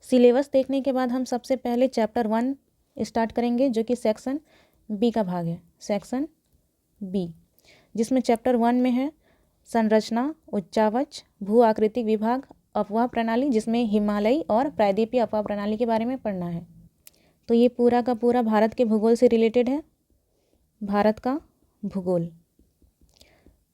Syllabus देखने के बाद हम सबसे पहले चैप्टर 1 स्टार्ट करेंगे, जो कि सेक्शन बी का भाग है, सेक्शन बी, जिसमें चैप्टर 1 में है संरचना, उच्चावच, भू आकृतिक विभाग, अफवाह प्रणाली, जिसमें हिमालयी और प्रायद्वीपीय अफवाह प्रणाली के बारे में पढ़ना है। तो ये पूरा का पूरा भारत के भूगोल से रिलेटेड है, भारत का भूगोल।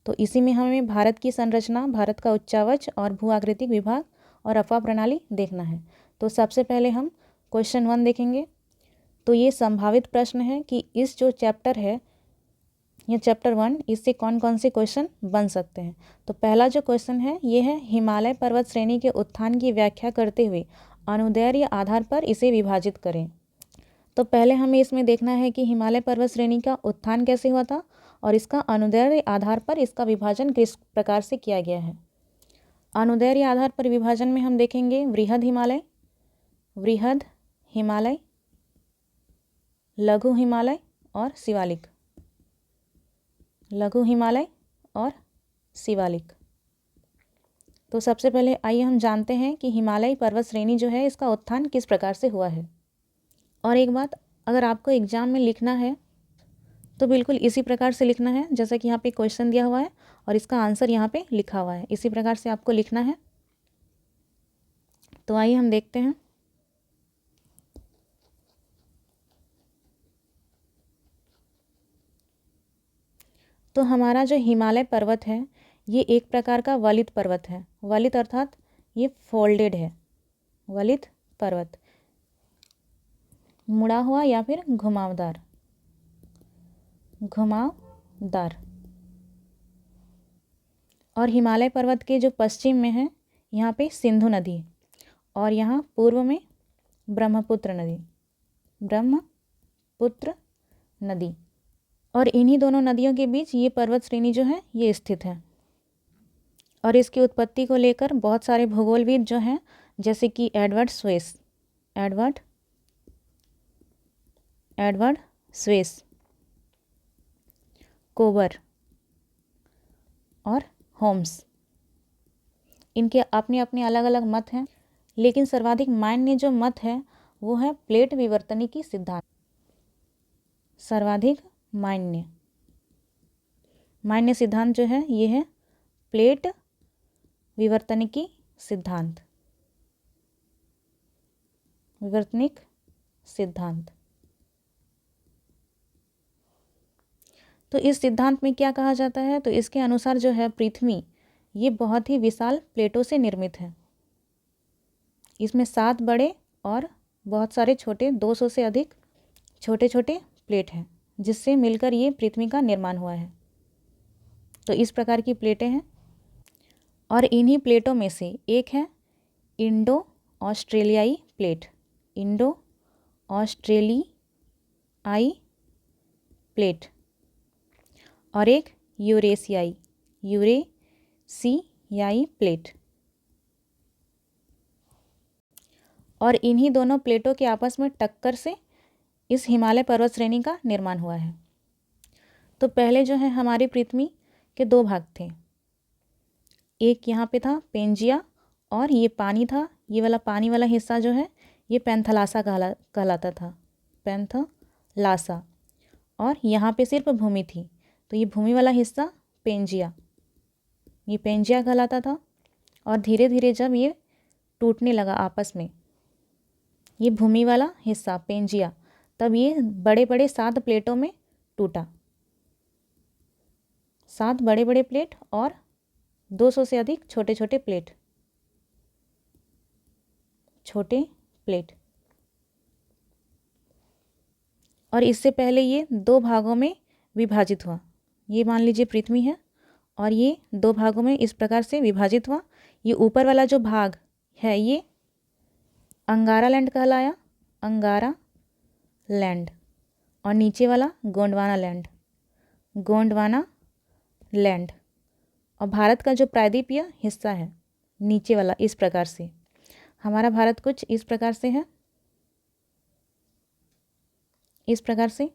तो इसी में हमें भारत की संरचना, भारत का उच्चावच और भू आकृतिक विभाग और अफवाह प्रणाली देखना है। तो सबसे पहले हम क्वेश्चन 1 देखेंगे। तो ये संभावित प्रश्न है कि इस जो चैप्टर है, ये चैप्टर 1, इससे कौन कौन से क्वेश्चन बन सकते हैं। तो पहला जो क्वेश्चन है ये है, हिमालय पर्वत श्रेणी के उत्थान की व्याख्या करते हुए अनुदैर्ध्य आधार पर इसे विभाजित करें। तो पहले हमें इसमें देखना है कि हिमालय पर्वत श्रेणी का उत्थान कैसे हुआ था और इसका अनुदैर्ध्य आधार पर इसका विभाजन किस प्रकार से किया गया है। अनुदैर्ध्य आधार पर विभाजन में हम देखेंगे वृहद हिमालय, वृहद हिमालय, लघु हिमालय और शिवालिक, लघु हिमालय और शिवालिक। तो सबसे पहले आइए हम जानते हैं कि हिमालय पर्वत श्रेणी जो है इसका उत्थान किस प्रकार से हुआ है। और एक बात, अगर आपको एग्जाम में लिखना है तो बिल्कुल इसी प्रकार से लिखना है जैसा कि यहाँ पे क्वेश्चन दिया हुआ है और इसका आंसर यहाँ पे लिखा हुआ है, इसी प्रकार से आपको लिखना है। तो आइए हम देखते हैं। तो हमारा जो हिमालय पर्वत है ये एक प्रकार का वलित पर्वत है। वलित अर्थात ये फोल्डेड है, वलित पर्वत, मुड़ा हुआ या फिर घुमावदार, घुमावदार। और हिमालय पर्वत के जो पश्चिम में है यहाँ पे सिंधु नदी और यहाँ पूर्व में ब्रह्मपुत्र नदी, ब्रह्मपुत्र नदी। और इन्हीं दोनों नदियों के बीच ये पर्वत श्रेणी जो है ये स्थित है। और इसकी उत्पत्ति को लेकर बहुत सारे भूगोलविद जो हैं, जैसे कि एडवर्ड स्वेस, कोबर और होम्स, इनके अपने अपने अलग अलग मत हैं, लेकिन सर्वाधिक मान्य जो मत है वो है प्लेट विवर्तनिकी सिद्धांत। सर्वाधिक मान्य सिद्धांत जो है ये है प्लेट विवर्तनिकी सिद्धांत, विवर्तनिक सिद्धांत। तो इस सिद्धांत में क्या कहा जाता है, तो इसके अनुसार जो है पृथ्वी ये बहुत ही विशाल प्लेटों से निर्मित है। इसमें 7 बड़े और बहुत सारे छोटे, 200 से अधिक छोटे छोटे प्लेट हैं, जिससे मिलकर ये पृथ्वी का निर्माण हुआ है। तो इस प्रकार की प्लेटें हैं और इन्हीं प्लेटों में से एक है इंडो ऑस्ट्रेलियाई प्लेट, इंडो ऑस्ट्रेलियाई प्लेट, और एक यूरेशियाई प्लेट। और इन्हीं दोनों प्लेटों के आपस में टक्कर से इस हिमालय पर्वत श्रेणी का निर्माण हुआ है। तो पहले जो है हमारी पृथ्वी के 2 भाग थे, एक यहाँ पे था पेंजिया और ये पानी था, ये वाला पानी वाला हिस्सा जो है ये पैंथलासा कहलाता था, पैंथलासा। और यहाँ पे सिर्फ भूमि थी, तो ये भूमि वाला हिस्सा पेंजिया, ये पेंजिया कहलाता था। और धीरे धीरे जब ये टूटने लगा आपस में, ये भूमि वाला हिस्सा पेंजिया, तब ये बड़े बड़े 7 प्लेटों में टूटा, 7 बड़े बड़े प्लेट और 200 से अधिक छोटे छोटे प्लेट, छोटे प्लेट। और इससे पहले ये 2 भागों में विभाजित हुआ। ये मान लीजिए पृथ्वी है और ये 2 भागों में इस प्रकार से विभाजित हुआ। ये ऊपर वाला जो भाग है ये अंगारा लैंड कहलाया, अंगारा लैंड, और नीचे वाला गोंडवाना लैंड, गोंडवाना लैंड। और भारत का जो प्रायद्वीपीय हिस्सा है नीचे वाला, इस प्रकार से हमारा भारत कुछ इस प्रकार से है, इस प्रकार से।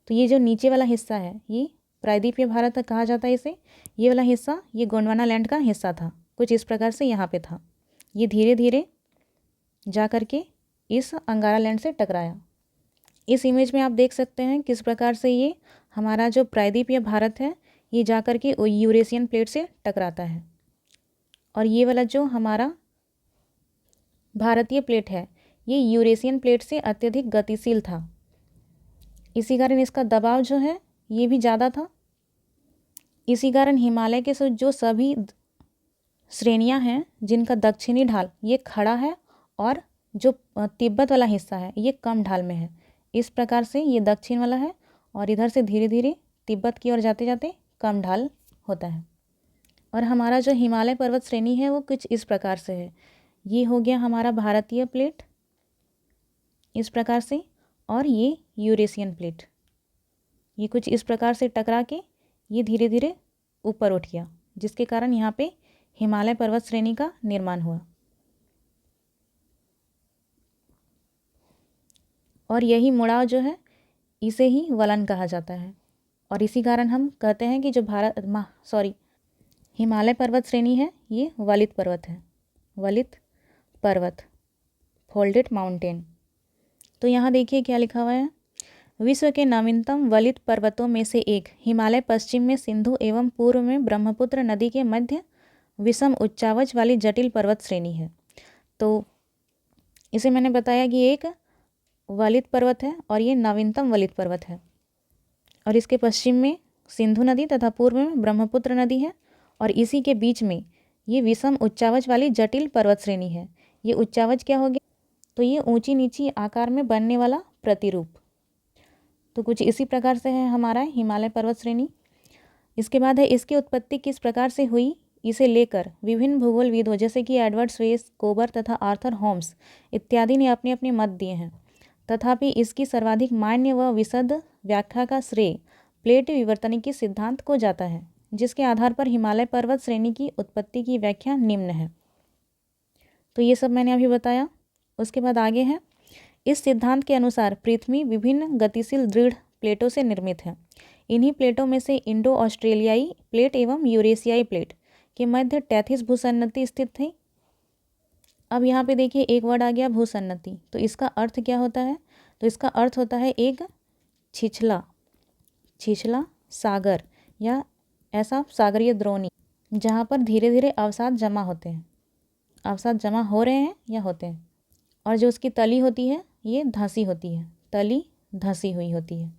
तो ये जो नीचे वाला हिस्सा है ये प्रायद्वीपीय भारत कहा जाता है इसे। ये वाला हिस्सा ये गोंडवाना लैंड का हिस्सा था, कुछ इस प्रकार से यहाँ पे था। ये धीरे धीरे जा कर के इस अंगारा लैंड से टकराया। इस इमेज में आप देख सकते हैं किस प्रकार से ये हमारा जो प्रायद्वीपीय भारत है ये जा कर के यूरेशियन प्लेट से टकराता है, और ये वाला जो हमारा भारतीय प्लेट है ये यूरेशियन प्लेट से अत्यधिक गतिशील था, इसी कारण इसका दबाव जो है ये भी ज़्यादा था। इसी कारण हिमालय के जो सभी श्रेणियां हैं जिनका दक्षिणी ढाल ये खड़ा है और जो तिब्बत वाला हिस्सा है ये कम ढाल में है। इस प्रकार से ये दक्षिण वाला है और इधर से धीरे धीरे तिब्बत की ओर जाते जाते कम ढाल होता है। और हमारा जो हिमालय पर्वत श्रेणी है वो कुछ इस प्रकार से है। ये हो गया हमारा भारतीय प्लेट इस प्रकार से, और ये यूरेशियन प्लेट ये कुछ इस प्रकार से टकरा के ये धीरे धीरे ऊपर उठ गया, जिसके कारण यहाँ पे हिमालय पर्वत श्रेणी का निर्माण हुआ। और यही मुड़ाव जो है इसे ही वलन कहा जाता है, और इसी कारण हम कहते हैं कि जो हिमालय पर्वत श्रेणी है ये वलित पर्वत है, वलित पर्वत, फोल्डेड माउंटेन। तो यहाँ देखिए क्या लिखा हुआ है, विश्व के नवीनतम वलित पर्वतों में से एक हिमालय पश्चिम में सिंधु एवं पूर्व में ब्रह्मपुत्र नदी के मध्य विषम उच्चावच वाली जटिल पर्वत श्रेणी है। तो इसे मैंने बताया कि एक वलित पर्वत है और ये नवीनतम वलित पर्वत है, और इसके पश्चिम में सिंधु नदी तथा पूर्व में ब्रह्मपुत्र नदी है, और इसी के बीच में ये विषम उच्चावच वाली जटिल पर्वत श्रेणी है। ये उच्चावच क्या हो गया, तो ये ऊंची नीची आकार में बनने वाला प्रतिरूप। तो कुछ इसी प्रकार से है हमारा हिमालय पर्वत श्रेणी। इसके बाद है इसकी उत्पत्ति किस प्रकार से हुई, इसे लेकर विभिन्न भूगोलविदों जैसे कि एडवर्ड स्वेस, कोबर तथा आर्थर होम्स इत्यादि ने अपने अपने मत दिए हैं। तथापि इसकी सर्वाधिक मान्य व विशद व्याख्या का श्रेय प्लेट विवर्तनिकी सिद्धांत को जाता है, जिसके आधार पर हिमालय पर्वत श्रेणी की उत्पत्ति की व्याख्या निम्न है। तो ये सब मैंने अभी बताया। उसके बाद आगे है, इस सिद्धांत के अनुसार पृथ्वी विभिन्न गतिशील दृढ़ प्लेटों से निर्मित है। इन्हीं प्लेटों में से इंडो ऑस्ट्रेलियाई प्लेट एवं यूरेशियाई प्लेट के मध्य टैथिस भूसन्नति स्थित थी। अब यहाँ पे देखिए एक वर्ड आ गया भूसन्नति। तो इसका अर्थ क्या होता है, तो इसका अर्थ होता है एक छिछला सागर या ऐसा सागरीय द्रोणी जहाँ पर धीरे धीरे अवसाद जमा होते हैं, अवसाद जमा हो रहे हैं या होते हैं, और जो उसकी तली होती है ये धंसी होती है, तली धंसी हुई होती है।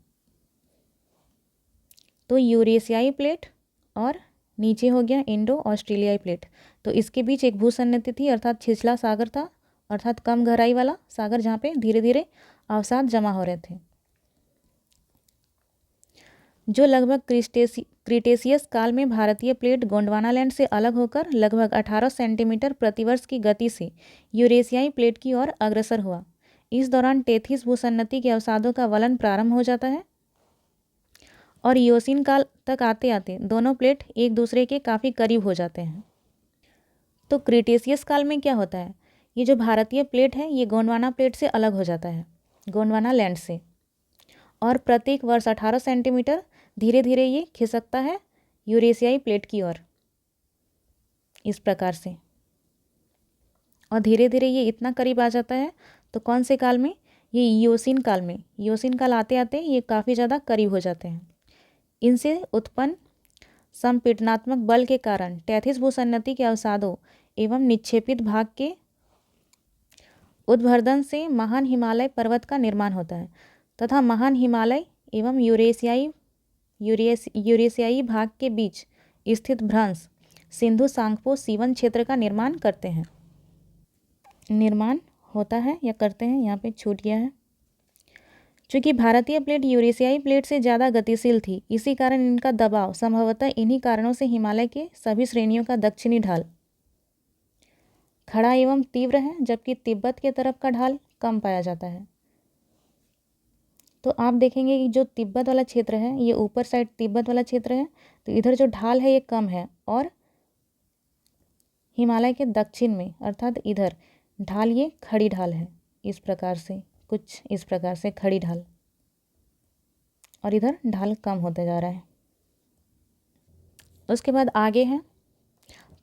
तो यूरेशियाई प्लेट और नीचे हो गया इंडो ऑस्ट्रेलियाई प्लेट। तो इसके बीच एक भूसन्नति थी, अर्थात छिछला सागर था, अर्थात कम गहराई वाला सागर जहाँ पे धीरे धीरे अवसाद जमा हो रहे थे, जो लगभग क्रीटेशियस काल में भारतीय प्लेट गोंडवानालैंड से अलग होकर लगभग 18 सेंटीमीटर प्रतिवर्ष की गति से यूरेशियाई प्लेट की ओर अग्रसर हुआ। इस दौरान टेथिस भूसन्नति के अवसादों का वलन प्रारंभ हो जाता है, और इयोसीन काल तक आते आते दोनों प्लेट एक दूसरे के काफ़ी करीब हो जाते हैं। तो क्रीटेशियस काल में क्या होता है, ये जो भारतीय प्लेट है ये गोंडवाना प्लेट से अलग हो जाता है, गोंडवाना लैंड से, और प्रत्येक वर्ष 18 सेंटीमीटर धीरे धीरे ये खिसकता है यूरेशियाई प्लेट की ओर, इस प्रकार से, और धीरे धीरे ये इतना करीब आ जाता है। तो कौन से काल में, ये इयोसीन काल में, इयोसीन काल आते आते ये काफ़ी ज़्यादा करीब हो जाते हैं। इनसे उत्पन्न संपीड़नात्मक बल के कारण टैथिस भूसन्नति के अवसादों एवं निक्षेपित भाग के उद्भर्दन से महान हिमालय पर्वत का निर्माण होता है, तथा महान हिमालय एवं यूरेशियाई भाग के बीच स्थित भ्रंश सिंधु सांगपो सीवन क्षेत्र का निर्माण करते हैं, निर्माण होता है या करते हैं, यहाँ पे छूट गया है। चूँकि भारतीय प्लेट यूरेशियाई प्लेट से ज़्यादा गतिशील थी, इसी कारण इनका दबाव संभवतः इन्हीं कारणों से हिमालय के सभी श्रेणियों का दक्षिणी ढाल खड़ा एवं तीव्र है, जबकि तिब्बत के तरफ का ढाल कम पाया जाता है। तो आप देखेंगे कि जो तिब्बत वाला क्षेत्र है ये ऊपर साइड तिब्बत वाला क्षेत्र है, तो इधर जो ढाल है ये कम है, और हिमालय के दक्षिण में अर्थात इधर ढाल ये खड़ी ढाल है, इस प्रकार से, कुछ इस प्रकार से खड़ी ढाल, और इधर ढाल कम होते जा रहा है। उसके बाद आगे है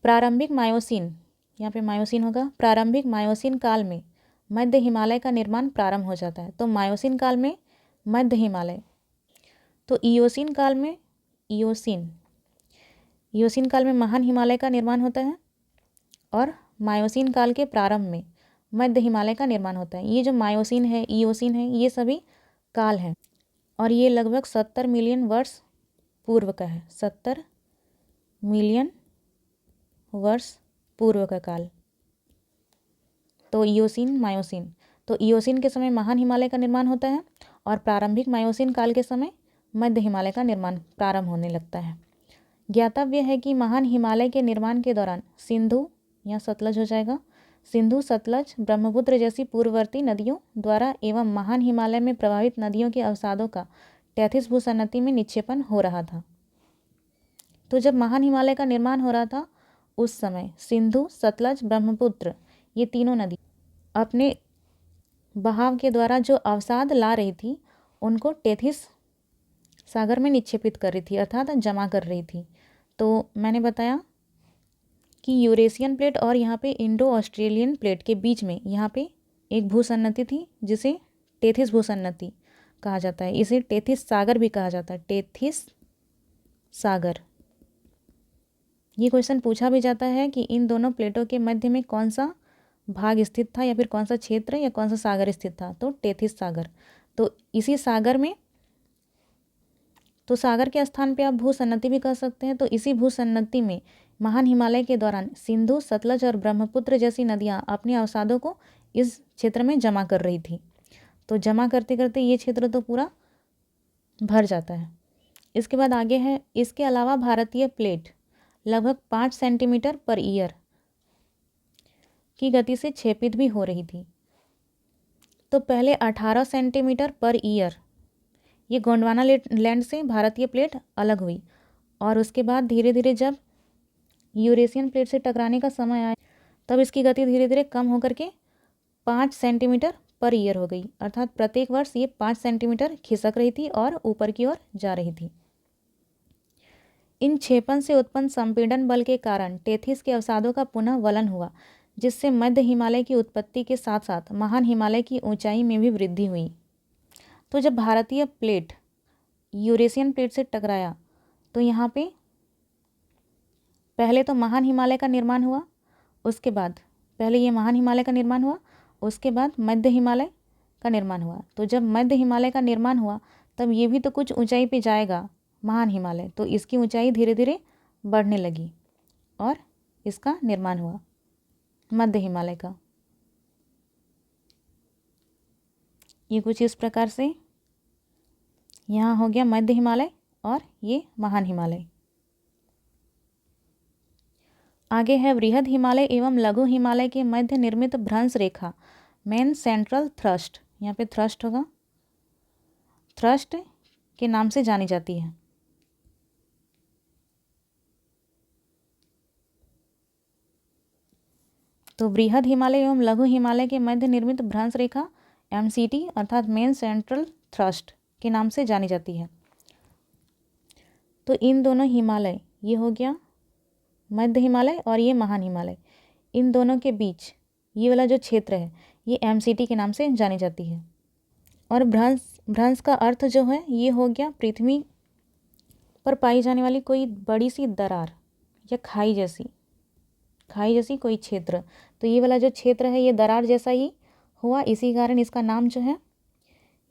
प्रारंभिक मायोसीन, यहाँ पे मायोसीन होगा। प्रारंभिक मायोसीन काल में मध्य हिमालय का निर्माण प्रारंभ हो जाता है। तो मायोसीन काल में मध्य हिमालय, तो इयोसीन काल में इयोसीन काल में महान हिमालय का निर्माण होता है और मायोसीन काल के प्रारंभ में मध्य हिमालय का निर्माण होता है। ये जो मायोसीन है, इयोसीन है, ये सभी काल हैं और ये लगभग 70 मिलियन वर्ष पूर्व का है। 70 मिलियन वर्ष पूर्व का काल। तो इयोसीन, मायोसीन, तो इयोसीन के समय महान हिमालय का निर्माण होता है और प्रारंभिक मायोसीन काल के समय मध्य हिमालय का निर्माण प्रारंभ होने लगता है। ज्ञातव्य है कि महान हिमालय के निर्माण के दौरान सिंधु या सतलज हो जाएगा, सिंधु, सतलज, ब्रह्मपुत्र जैसी पूर्ववर्ती नदियों द्वारा एवं महान हिमालय में प्रभावित नदियों के अवसादों का टैथिस भूसन्नति में निक्षेपण हो रहा था। तो जब महान हिमालय का निर्माण हो रहा था उस समय सिंधु, सतलज, ब्रह्मपुत्र ये तीनों नदी अपने बहाव के द्वारा जो अवसाद ला रही थी उनको टेथिस सागर में निक्षेपित कर रही थी, अर्थात जमा कर रही थी। तो मैंने बताया कि यूरेशियन प्लेट और यहाँ पे इंडो ऑस्ट्रेलियन प्लेट के बीच में यहाँ पे एक भूसन्नति थी जिसे टेथिस भूसन्नति कहा जाता है। इसे टेथिस सागर भी कहा जाता है, टेथिस सागर। ये क्वेश्चन पूछा भी जाता है कि इन दोनों प्लेटों के मध्य में कौन सा भाग स्थित था या फिर कौन सा क्षेत्र या कौन सा सागर स्थित था, तो टेथिस सागर। तो इसी सागर में, तो सागर के स्थान पे आप भूसन्नति भी कह सकते हैं। तो इसी भूसन्नति में महान हिमालय के दौरान सिंधु, सतलज और ब्रह्मपुत्र जैसी नदियां अपने अवसादों को इस क्षेत्र में जमा कर रही थी। तो जमा करते करते ये क्षेत्र तो पूरा भर जाता है। इसके बाद आगे है, इसके अलावा भारतीय प्लेट लगभग 5 सेंटीमीटर पर ईयर की गति से क्षेपित भी हो रही थी। तो पहले 18 सेंटीमीटर पर ईयर ये गोंडवाना लैंड से भारतीय प्लेट अलग हुई और उसके बाद धीरे धीरे जब यूरेशियन प्लेट से टकराने का समय आया तब इसकी गति धीरे धीरे कम होकर के 5 सेंटीमीटर पर ईयर हो गई, अर्थात प्रत्येक वर्ष ये 5 सेंटीमीटर खिसक रही थी और ऊपर की ओर जा रही थी। इन क्षेपण से उत्पन्न संपीड़न बल के कारण टेथिस के अवसादों का पुनः वलन हुआ, जिससे मध्य हिमालय की उत्पत्ति के साथ साथ महान हिमालय की ऊंचाई में भी वृद्धि हुई। तो जब भारतीय प्लेट यूरेशियन प्लेट से टकराया तो यहाँ पे पहले तो महान हिमालय का निर्माण हुआ, उसके बाद पहले ये महान हिमालय का निर्माण हुआ, उसके बाद मध्य हिमालय का निर्माण हुआ। तो जब मध्य हिमालय का निर्माण हुआ तब ये भी तो कुछ ऊंचाई पे जाएगा महान हिमालय, तो इसकी ऊंचाई धीरे धीरे बढ़ने लगी और इसका निर्माण हुआ मध्य हिमालय का। ये कुछ इस प्रकार से यहाँ हो गया मध्य हिमालय और ये महान हिमालय। आगे है वृहद हिमालय एवं लघु हिमालय के मध्य निर्मित भ्रंश रेखा मेन सेंट्रल थ्रस्ट, यहाँ पे थ्रस्ट होगा, थ्रस्ट के नाम से जानी जाती है। तो वृहद हिमालय एवं लघु हिमालय के मध्य निर्मित भ्रंश रेखा MCT अर्थात मेन सेंट्रल थ्रस्ट के नाम से जानी जाती है। तो इन दोनों हिमालय, ये हो गया मध्य हिमालय और ये महान हिमालय, इन दोनों के बीच ये वाला जो क्षेत्र है ये MCT के नाम से जानी जाती है। और भ्रंश का अर्थ जो है ये हो गया पृथ्वी पर पाई जाने वाली कोई बड़ी सी दरार या खाई जैसी कोई क्षेत्र। तो ये वाला जो क्षेत्र है ये दरार जैसा ही हुआ, इसी कारण इसका नाम जो है,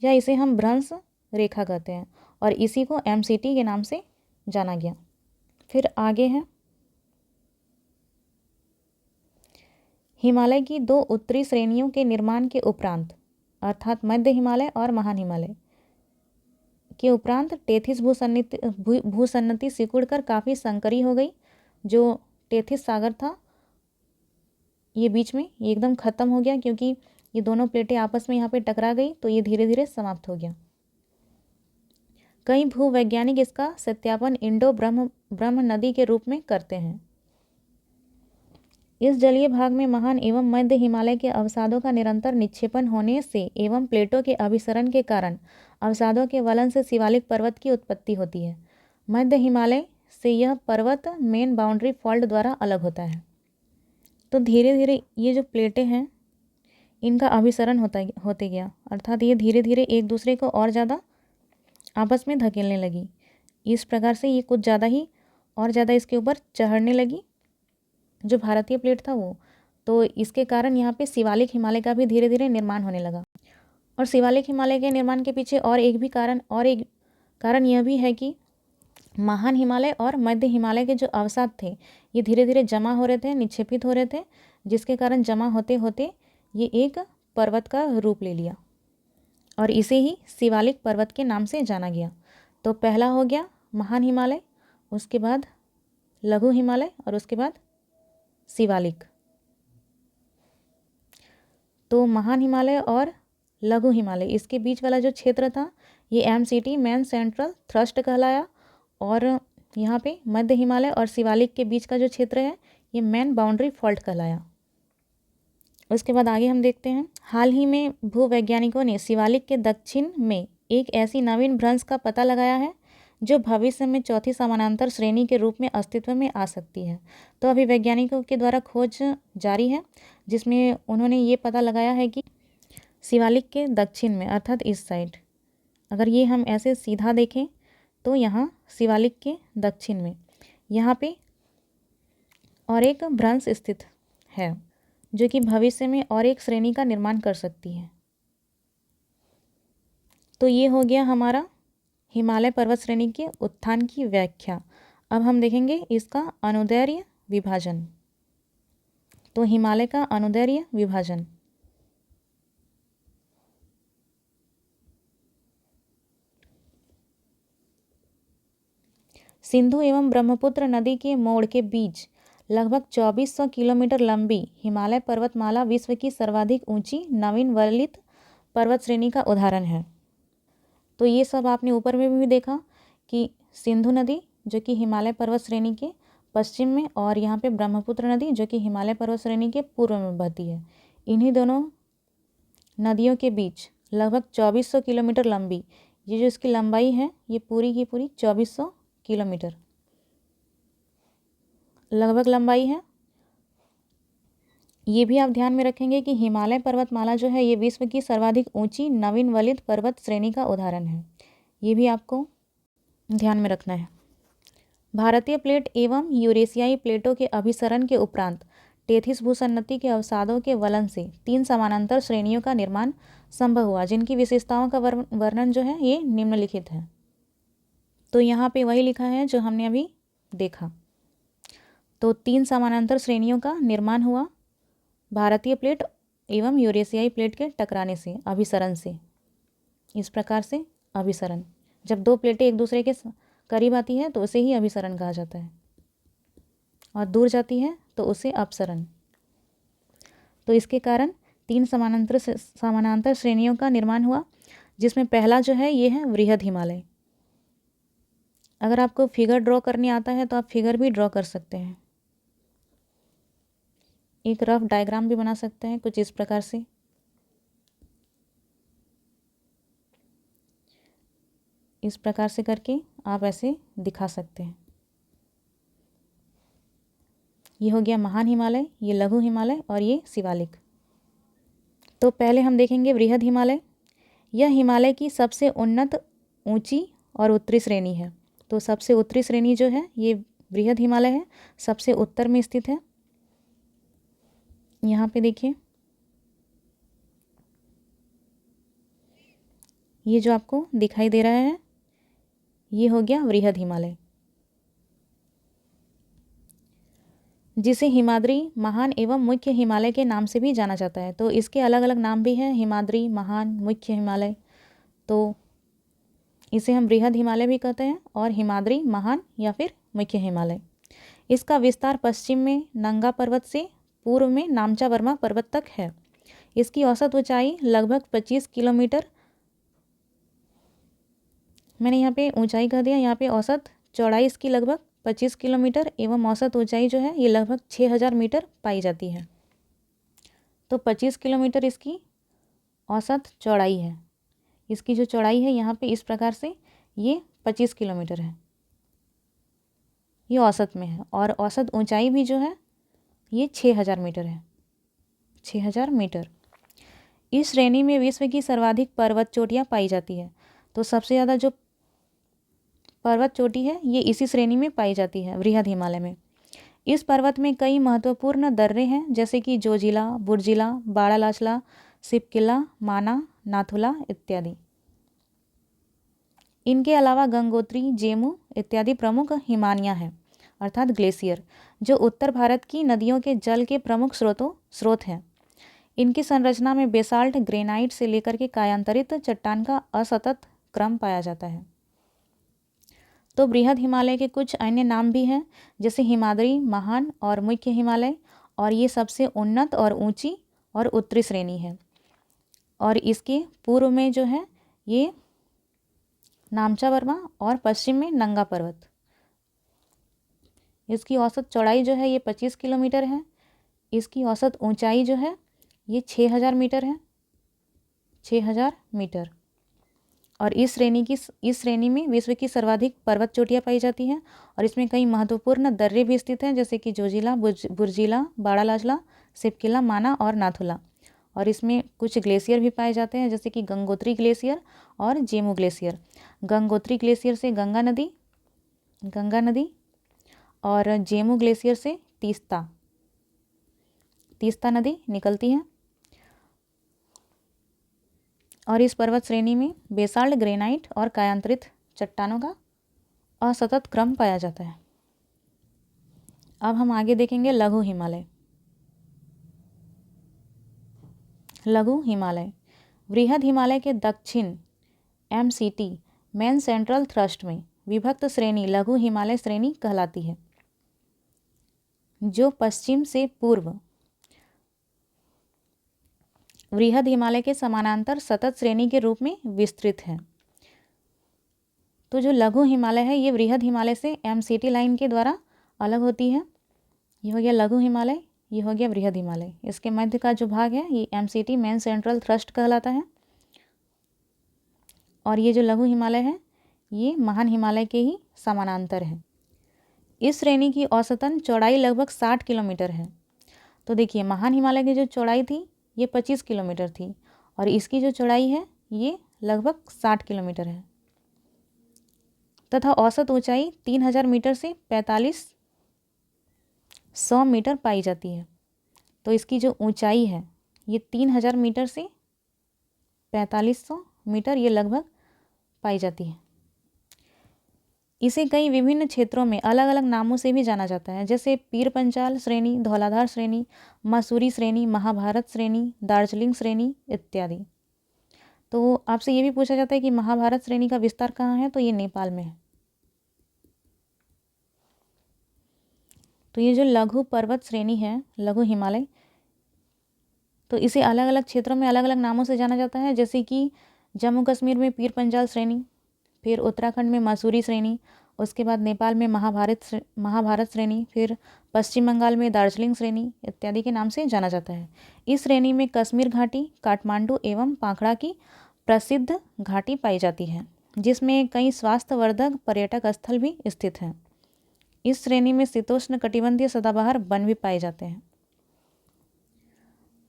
या इसे हम भ्रंश रेखा कहते हैं और इसी को MCT के नाम से जाना गया। फिर आगे है हिमालय की 2 उत्तरी श्रेणियों के निर्माण के उपरांत अर्थात मध्य हिमालय और महान हिमालय के उपरांत टेथिस भूसन्नति सिकुड़कर काफ़ी संकरी हो गई। जो टेथिस सागर था ये बीच में ये एकदम ख़त्म हो गया, क्योंकि ये दोनों प्लेटें आपस में यहाँ पे टकरा गई तो ये धीरे धीरे समाप्त हो गया। कई भूवैज्ञानिक इसका सत्यापन इंडो ब्रह्म नदी के रूप में करते हैं। इस जलीय भाग में महान एवं मध्य हिमालय के अवसादों का निरंतर निक्षेपण होने से एवं प्लेटों के अभिसरण के कारण अवसादों के वलन से शिवालिक पर्वत की उत्पत्ति होती है। मध्य हिमालय से यह पर्वत मेन बाउंड्री फॉल्ट द्वारा अलग होता है। तो धीरे धीरे ये जो प्लेटें हैं इनका अभिसरण होते गया, अर्थात ये धीरे धीरे एक दूसरे को और ज़्यादा आपस में धकेलने लगी। इस प्रकार से ये कुछ ज़्यादा ही और ज़्यादा इसके ऊपर चढ़ने लगी जो भारतीय प्लेट था वो। तो इसके कारण यहाँ पे शिवालिक हिमालय का भी धीरे धीरे निर्माण होने लगा। और शिवालिक हिमालय के निर्माण के पीछे और एक कारण यह भी है कि महान हिमालय और मध्य हिमालय के जो अवसाद थे ये धीरे धीरे जमा हो रहे थे, निक्षेपित हो रहे थे, जिसके कारण जमा होते होते ये एक पर्वत का रूप ले लिया और इसे ही शिवालिक पर्वत के नाम से जाना गया। तो पहला हो गया महान हिमालय, उसके बाद लघु हिमालय और उसके बाद शिवालिक। तो महान हिमालय और लघु हिमालय इसके बीच वाला जो क्षेत्र था ये MCT मेन सेंट्रल थ्रस्ट कहलाया। और यहाँ पे मध्य हिमालय और शिवालिक के बीच का जो क्षेत्र है ये मेन बाउंड्री फॉल्ट कहलाया। उसके बाद आगे हम देखते हैं, हाल ही में भूवैज्ञानिकों ने शिवालिक के दक्षिण में एक ऐसी नवीन भ्रंश का पता लगाया है जो भविष्य में चौथी समानांतर श्रेणी के रूप में अस्तित्व में आ सकती है। तो अभी वैज्ञानिकों के द्वारा खोज जारी है जिसमें उन्होंने ये पता लगाया है कि शिवालिक के दक्षिण में अर्थात इस साइड, अगर ये हम ऐसे सीधा देखें तो यहाँ शिवालिक के दक्षिण में यहाँ पे और एक भ्रंश स्थित है जो कि भविष्य में और एक श्रेणी का निर्माण कर सकती है। तो ये हो गया हमारा हिमालय पर्वत श्रेणी के उत्थान की व्याख्या। अब हम देखेंगे इसका अनुदैर्ध्य विभाजन। तो हिमालय का अनुदैर्ध्य विभाजन, सिंधु एवं ब्रह्मपुत्र नदी के मोड़ के बीच लगभग 2400 किलोमीटर लंबी हिमालय पर्वतमाला विश्व की सर्वाधिक ऊंची नवीन वलित पर्वत श्रेणी का उदाहरण है। तो ये सब आपने ऊपर में भी देखा कि सिंधु नदी जो कि हिमालय पर्वत श्रेणी के पश्चिम में और यहाँ पे ब्रह्मपुत्र नदी जो कि हिमालय पर्वत श्रेणी के पूर्व में बहती है। इन्हीं दोनों नदियों के बीच लगभग 2400 किलोमीटर लंबी, ये जो इसकी लंबाई है ये पूरी की पूरी 2400 किलोमीटर लगभग लंबाई है। ये भी आप ध्यान में रखेंगे कि हिमालय पर्वतमाला जो है ये विश्व की सर्वाधिक ऊंची नवीन वलित पर्वत श्रेणी का उदाहरण है। ये भी आपको ध्यान में रखना है। भारतीय प्लेट एवं यूरेशियाई प्लेटों के अभिसरण के उपरांत टेथिस भूसन्नति के अवसादों के वलन से 3 समानांतर श्रेणियों का निर्माण संभव हुआ जिनकी विशेषताओं का वर्णन जो है ये निम्नलिखित है। तो यहाँ पे वही लिखा है जो हमने अभी देखा। तो 3 समानांतर श्रेणियों का निर्माण हुआ भारतीय प्लेट एवं यूरेशियाई प्लेट के टकराने से, अभिसरण से। इस प्रकार से अभिसरण, जब 2 प्लेटें एक दूसरे के करीब आती है तो उसे ही अभिसरण कहा जाता है और दूर जाती है तो उसे अपसरण। तो इसके कारण 3 समानांतर श्रेणियों का निर्माण हुआ जिसमें पहला जो है ये है वृहद हिमालय। अगर आपको फिगर ड्रॉ करने आता है तो आप फिगर भी ड्रॉ कर सकते हैं, एक रफ डायग्राम भी बना सकते हैं कुछ इस प्रकार से। इस प्रकार से करके आप ऐसे दिखा सकते हैं। ये हो गया महान हिमालय, ये लघु हिमालय और ये शिवालिक। तो पहले हम देखेंगे वृहद हिमालय। यह हिमालय की सबसे उन्नत, ऊंची और उत्तरी श्रेणी है। तो सबसे उत्तरी श्रेणी जो है ये वृहद हिमालय है, सबसे उत्तर में स्थित है। यहाँ पे देखिए ये जो आपको दिखाई दे रहा है ये हो गया वृहद हिमालय, जिसे हिमाद्री, महान एवं मुख्य हिमालय के नाम से भी जाना जाता है। तो इसके अलग अलग नाम भी हैं, हिमाद्री, महान, मुख्य हिमालय। तो इसे हम वृहद हिमालय भी कहते हैं और हिमाद्री, महान या फिर मुख्य हिमालय। इसका विस्तार पश्चिम में नंगा पर्वत से पूर्व में नामचा वर्मा पर्वत तक है। इसकी औसत ऊंचाई लगभग 25 किलोमीटर, मैंने यहाँ पे ऊंचाई कह दिया, यहाँ पे औसत चौड़ाई इसकी लगभग 25 किलोमीटर एवं औसत ऊंचाई जो है ये लगभग 6000 मीटर पाई जाती है। तो 25 किलोमीटर इसकी औसत चौड़ाई है। इसकी जो चौड़ाई है यहाँ पे इस प्रकार से ये 25 किलोमीटर है, ये औसत में है। और औसत ऊंचाई भी जो है ये 6000 मीटर है, 6000 मीटर। इस श्रेणी में विश्व की सर्वाधिक पर्वत चोटियाँ पाई जाती है। तो सबसे ज़्यादा जो पर्वत चोटी है ये इसी श्रेणी में पाई जाती है, वृहद हिमालय में। इस पर्वत में कई महत्वपूर्ण दर्रे हैं, जैसे कि जोजिला, बुर्जिला, बाड़ालाचला, सिपकिला, माना, नाथुला इत्यादि। इनके अलावा गंगोत्री, जेमू इत्यादि प्रमुख हिमानियाँ हैं, अर्थात ग्लेशियर, जो उत्तर भारत की नदियों के जल के प्रमुख स्रोत हैं। इनकी संरचना में बेसाल्ट, ग्रेनाइट से लेकर के कायांतरित चट्टान का असतत क्रम पाया जाता है। तो बृहद हिमालय के कुछ अन्य नाम भी हैं, जैसे हिमाद्री, महान और मुख्य हिमालय, और ये सबसे उन्नत और ऊंची और उत्तरी श्रेणी है। और इसके पूर्व में जो है ये नामचा वर्मा और पश्चिम में नंगा पर्वत। इसकी औसत चौड़ाई जो है ये 25 किलोमीटर है। इसकी औसत ऊंचाई जो है ये 6000 मीटर है, 6000 मीटर। और इस श्रेणी में विश्व की सर्वाधिक पर्वत चोटियाँ पाई जाती हैं, और इसमें कई महत्वपूर्ण दर्रे भी स्थित हैं, जैसे कि जोजिला, बुर्जिला, बाड़ालाचला, सिपकिला, माना और नाथुला। और इसमें कुछ ग्लेशियर भी पाए जाते हैं, जैसे कि गंगोत्री ग्लेशियर और जेमू ग्लेशियर। गंगोत्री ग्लेशियर से गंगा नदी और जेमू ग्लेशियर से तीस्ता नदी निकलती है। और इस पर्वत श्रेणी में बेसाल्ट, ग्रेनाइट और कायांतरित चट्टानों का असतत क्रम पाया जाता है। अब हम आगे देखेंगे लघु हिमालय। लघु हिमालय वृहद हिमालय के दक्षिण MCT मेन सेंट्रल थ्रस्ट में विभक्त श्रेणी लघु हिमालय श्रेणी कहलाती है, जो पश्चिम से पूर्व वृहद हिमालय के समानांतर सतत श्रेणी के रूप में विस्तृत है। तो जो लघु हिमालय है ये वृहद हिमालय से MCT लाइन के द्वारा अलग होती है। ये हो गया लघु हिमालय, ये हो गया वृहद हिमालय। इसके मध्य का जो भाग है ये MCT मेन सेंट्रल थ्रस्ट कहलाता है। और ये जो लघु हिमालय है ये महान हिमालय के ही समानांतर है। इस श्रेणी की औसतन चौड़ाई लगभग 60 किलोमीटर है। तो देखिए महान हिमालय की जो चौड़ाई थी ये 25 किलोमीटर थी, और इसकी जो चौड़ाई है ये लगभग 60 किलोमीटर है, तथा औसत ऊंचाई 3000 मीटर से 4500 मीटर पाई जाती है। तो इसकी जो ऊंचाई है ये 3000 मीटर से 4500 मीटर ये लगभग पाई जाती है। इसे कई विभिन्न क्षेत्रों में अलग अलग नामों से भी जाना जाता है, जैसे पीर पंचाल श्रेणी, धौलाधार श्रेणी, मसूरी श्रेणी, महाभारत श्रेणी, दार्जिलिंग श्रेणी इत्यादि। तो आपसे ये भी पूछा जाता है कि महाभारत श्रेणी का विस्तार कहाँ है, तो ये नेपाल में है। तो ये जो लघु पर्वत श्रेणी है लघु हिमालय, तो इसे अलग अलग क्षेत्रों में अलग अलग नामों से जाना जाता है, जैसे कि जम्मू कश्मीर में पीर पंचाल श्रेणी, फिर उत्तराखंड में मसूरी श्रेणी, उसके बाद नेपाल में महाभारत श्रेणी, फिर पश्चिम बंगाल में दार्जिलिंग श्रेणी इत्यादि के नाम से जाना जाता है। इस श्रेणी में कश्मीर घाटी, काठमांडू एवं पाखड़ा की प्रसिद्ध घाटी पाई जाती है, जिसमें कई स्वास्थ्यवर्धक पर्यटक स्थल भी स्थित हैं। इस श्रेणी में शीतोष्ण कटिबंधीय सदाबहार वन भी पाए जाते हैं।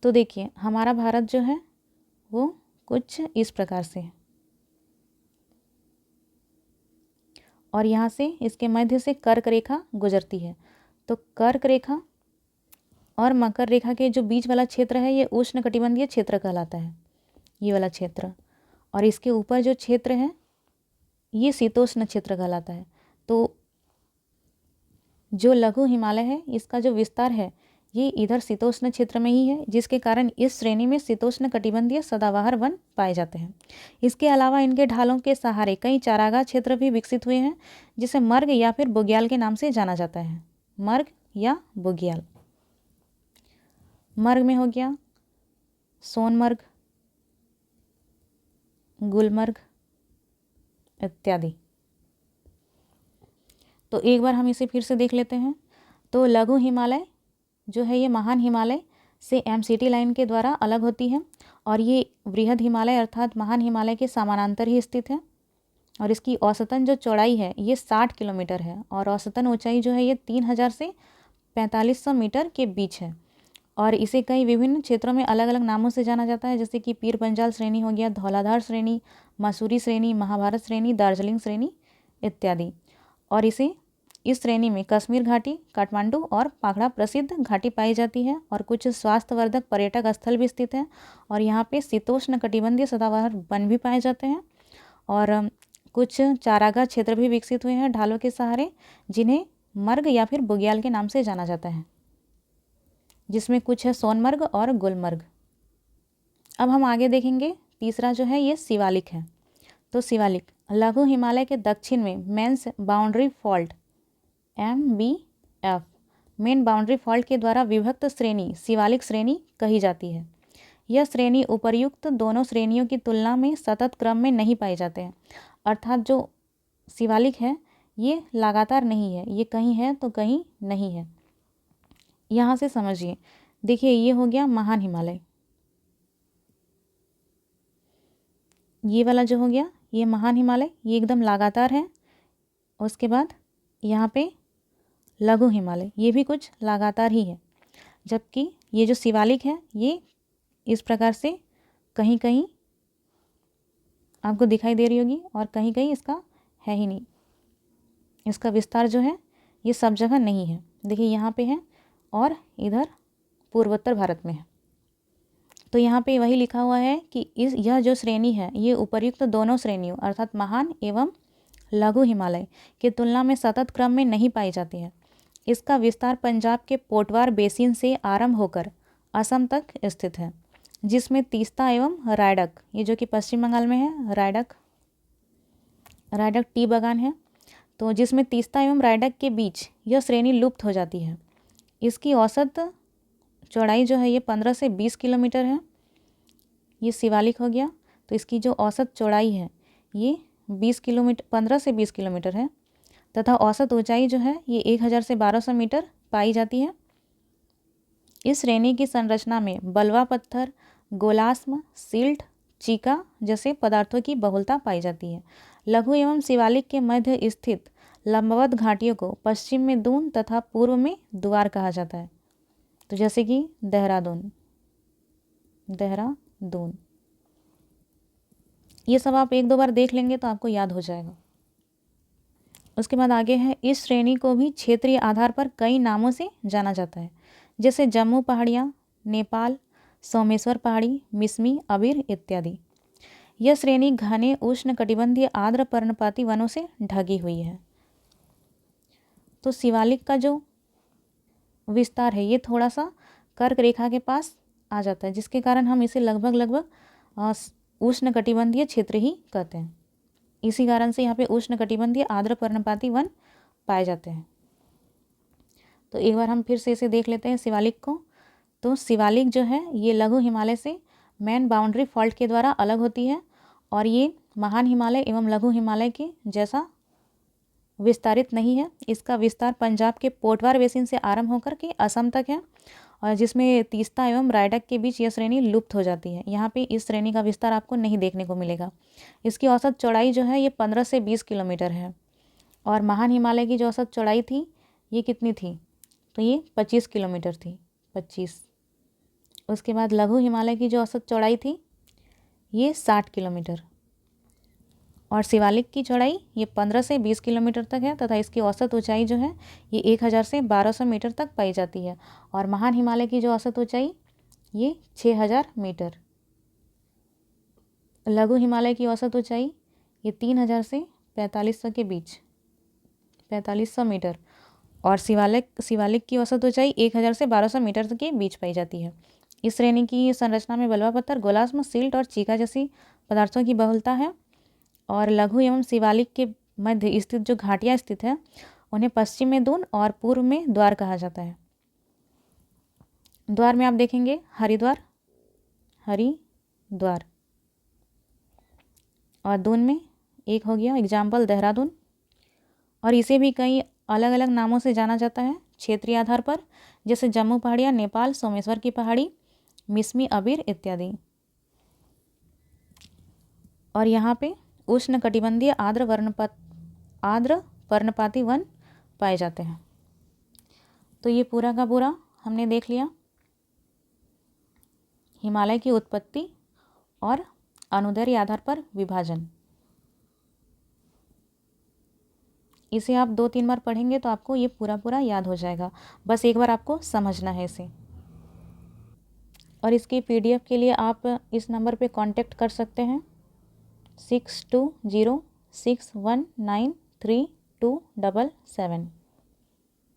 तो देखिए हमारा भारत जो है वो कुछ इस प्रकार से है, और यहाँ से इसके मध्य से कर्क रेखा गुजरती है। तो कर्क रेखा और मकर रेखा के जो बीच वाला क्षेत्र है ये उष्ण कटिबंधीय क्षेत्र कहलाता है, ये वाला क्षेत्र। और इसके ऊपर जो क्षेत्र है ये शीतोष्ण क्षेत्र कहलाता है। तो जो लघु हिमालय है इसका जो विस्तार है ये इधर शीतोष्ण क्षेत्र में ही है, जिसके कारण इस श्रेणी में शीतोष्ण कटिबंधीय सदाबहार वन पाए जाते हैं। इसके अलावा इनके ढालों के सहारे कई चारागाह क्षेत्र भी विकसित हुए हैं, जिसे मर्ग या फिर बुग्याल के नाम से जाना जाता है। मर्ग या बुग्याल। मर्ग में हो गया सोनमर्ग, गुलमर्ग इत्यादि। तो एक बार हम इसे फिर से देख लेते हैं। तो लघु हिमालय जो है ये महान हिमालय से MCT लाइन के द्वारा अलग होती है, और ये वृहद हिमालय अर्थात महान हिमालय के समानांतर ही स्थित है। और इसकी औसतन जो चौड़ाई है ये 60 किलोमीटर है, और औसतन ऊंचाई जो है ये 3000 से 4500 मीटर के बीच है। और इसे कई विभिन्न क्षेत्रों में अलग अलग नामों से जाना जाता है, जैसे कि पीर पंजाल श्रेणी हो गया, धौलाधार श्रेणी, मसूरी श्रेणी, महाभारत श्रेणी, दार्जिलिंग श्रेणी इत्यादि। और इस श्रेणी में कश्मीर घाटी, काठमांडू और पाखड़ा प्रसिद्ध घाटी पाई जाती है। और कुछ स्वास्थ्यवर्धक पर्यटक स्थल भी स्थित हैं और यहाँ पे शीतोष्ण कटिबंधीय सदाबहार वन भी पाए जाते हैं। और कुछ चारागाह क्षेत्र भी विकसित हुए हैं ढालों के सहारे, जिन्हें मर्ग या फिर बुग्याल के नाम से जाना जाता है, जिसमें कुछ है सोनमर्ग और गुलमर्ग। अब हम आगे देखेंगे, तीसरा जो है ये शिवालिक है। तो शिवालिक लघु हिमालय के दक्षिण में mains boundary fault MBF main boundary fault के द्वारा विभक्त श्रेणी शिवालिक श्रेणी कही जाती है। यह श्रेणी उपर्युक्त दोनों श्रेणियों की तुलना में सतत क्रम में नहीं पाए जाते हैं, अर्थात जो शिवालिक है ये लगातार नहीं है, ये कहीं है तो कहीं नहीं है। यहाँ से समझिए, देखिए ये हो गया महान हिमालय, ये वाला जो हो गया ये महान हिमालय, ये एकदम लगातार है। उसके बाद यहाँ पे लघु हिमालय, ये भी कुछ लगातार ही है, जबकि ये जो शिवालिक है ये इस प्रकार से कहीं कहीं आपको दिखाई दे रही होगी और कहीं कहीं इसका है ही नहीं, इसका विस्तार जो है ये सब जगह नहीं है। देखिए यहाँ पे है और इधर पूर्वोत्तर भारत में है। तो यहाँ पे वही लिखा हुआ है कि यह जो श्रेणी है ये उपर्युक्त दोनों श्रेणियों अर्थात महान एवं लघु हिमालय के तुलना में सतत क्रम में नहीं पाई जाती है। इसका विस्तार पंजाब के पोटवार बेसिन से आरंभ होकर असम तक स्थित है, जिसमें तीस्ता एवं रायडक, ये जो कि पश्चिम बंगाल में है, रायडक टी बागान है, तो जिसमें तीस्ता एवं रायडक के बीच यह श्रेणी लुप्त हो जाती है। इसकी औसत चौड़ाई जो है ये 15 से 20 किलोमीटर है। ये शिवालिक हो गया, तो इसकी जो औसत चौड़ाई है ये 15 से 20 किलोमीटर है तथा औसत ऊंचाई जो है ये 1000 से 1200 मीटर पाई जाती है। इस श्रेणी की संरचना में बलवा पत्थर, गोलास्म, सिल्ट, चीका जैसे पदार्थों की बहुलता पाई जाती है। लघु एवं शिवालिक के मध्य स्थित लंबवत घाटियों को पश्चिम में दून तथा पूर्व में द्वार कहा जाता है। तो जैसे कि देहरादून, ये सब आप एक दो बार देख लेंगे तो आपको याद हो जाएगा। उसके बाद आगे है, इस श्रेणी को भी क्षेत्रीय आधार पर कई नामों से जाना जाता है, जैसे जम्मू पहाड़ियाँ, नेपाल, सोमेश्वर पहाड़ी, मिसमी, अबीर इत्यादि। यह श्रेणी घने उष्ण कटिबंधीय आर्द्र पर्णपाती वनों से ढकी हुई है। तो शिवालिक का जो विस्तार है ये थोड़ा सा कर्क रेखा के पास आ जाता है, जिसके कारण हम इसे लगभग उष्ण कटिबंधीय क्षेत्र ही कहते हैं। इसी कारण से यहाँ पे उष्ण कटिबंधीय आर्द्र पर्णपाती वन पाए जाते हैं। तो एक बार हम फिर से इसे देख लेते हैं शिवालिक को। तो शिवालिक जो है ये लघु हिमालय से मेन बाउंड्री फॉल्ट के द्वारा अलग होती है और ये महान हिमालय एवं लघु हिमालय के जैसा विस्तारित नहीं है। इसका विस्तार पंजाब के पोटवार बेसिन से आरंभ होकर के असम तक है और जिसमें तीस्ता एवं रायडक के बीच यह श्रेणी लुप्त हो जाती है। यहाँ पे इस श्रेणी का विस्तार आपको नहीं देखने को मिलेगा। इसकी औसत चौड़ाई जो है ये 15 से 20 किलोमीटर है और महान हिमालय की जो औसत चौड़ाई थी ये कितनी थी, तो ये 25 किलोमीटर थी, 25। उसके बाद लघु हिमालय की जो औसत चौड़ाई थी ये 60 किलोमीटर और शिवालिक की चौड़ाई ये 15 से 20 किलोमीटर तक है तथा इसकी औसत ऊंचाई जो है ये 1000 से 1200 मीटर तक पाई जाती है और महान हिमालय की जो औसत ऊंचाई ये 6000 मीटर। लघु हिमालय की औसत ऊंचाई ये 3000 से 4500 के बीच, 4500 मीटर और शिवालिक की औसत ऊंचाई 1000 से 1200 मीटर के बीच पाई जाती है। इस श्रेणी की संरचना में बलवा पत्थर, गोलास्म, सिल्ट और चीका जैसी पदार्थों की बहुलता है और लघु एवं शिवालिक के मध्य स्थित जो घाटियाँ स्थित है उन्हें पश्चिम में दून और पूर्व में द्वार कहा जाता है। द्वार में आप देखेंगे हरिद्वार और दून में एक हो गया एग्जाम्पल देहरादून और इसे भी कई अलग अलग नामों से जाना जाता है क्षेत्रीय आधार पर, जैसे जम्मू पहाड़ियाँ, नेपाल, सोमेश्वर की पहाड़ी, मिसमी, अबीर इत्यादि। और यहाँ पे उष्ण कटिबंधीय आर्द्र पर्णपाती वन पाए जाते हैं। तो ये पूरा का पूरा हमने देख लिया। हिमालय की उत्पत्ति और अनुदैर्ध्य आधार पर विभाजन। इसे आप 2-3 बार पढ़ेंगे तो आपको ये पूरा याद हो जाएगा, बस एक बार आपको समझना है इसे। और इसकी PDF के लिए आप इस नंबर पे कांटेक्ट कर सकते हैं 6206193277।